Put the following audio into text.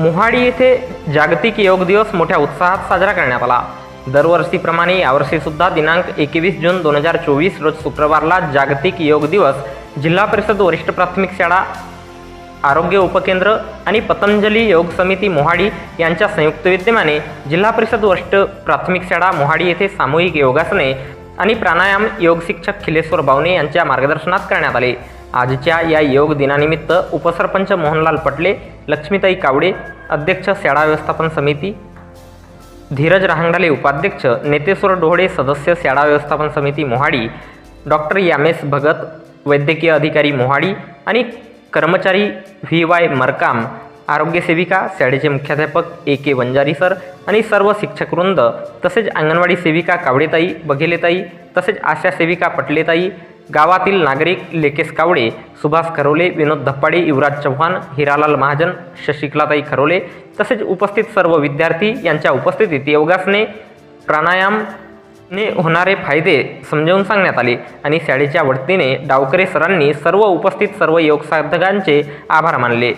मोहाडी येथे जागतिक योग दिवस मोठ्या उत्साहात साजरा करण्यात आला। दरवर्षीप्रमाणे यावर्षी सुद्धा दिनांक 21 जून 2024 रोज शुक्रवारला जागतिक योग दिवस जिल्हा परिषद वरिष्ठ प्राथमिक शाळा, आरोग्य उपकेंद्र आणि पतंजली योग समिती मोहाडी यांच्या संयुक्त विद्यमाने जिल्हा परिषद वरिष्ठ प्राथमिक शाळा मोहाडी येथे सामूहिक योगासने आणि प्राणायाम योग शिक्षक खिलेश्वर बावणे यांच्या मार्गदर्शनात करण्यात आले। आजच्या या योग दिनानिमित्त उपसरपंच मोहनलाल पटले, लक्ष्मीताई कावडे, अध्यक्ष शाळा व्यवस्थापन समिती, धीरज राहंगडाले उपाध्यक्ष, नेतेश्वर डोहळे सदस्य शाळा व्यवस्थापन समिती मोहाडी, डॉक्टर यामेश भगत वैद्यकीय अधिकारी मोहाडी आणि कर्मचारी व्ही.वाय. मरकाम, आरोग्य सेविका, शाळेचे मुख्याध्यापक ए.के. वंजारी सर आणि सर्व शिक्षकवृंद तसेच अंगणवाडी सेविका कावडेताई, बघेलेताई तसेच आशा सेविका पटलेताई, गावातील नागरिक लेकेश कावडे, सुभाष खरोले, विनोद धप्पाडे, युवराज चव्हाण, हिरालाल महाजन, शशिकलाताई खरोले तसेच उपस्थित सर्व विद्यार्थी यांच्या उपस्थितीत योगासने, प्राणायामने होणारे फायदे समजावून सांगण्यात आले आणि शाळेच्या वतीने डावकरे सरांनी सर्व उपस्थित सर्व योग साधकांचे आभार मानले।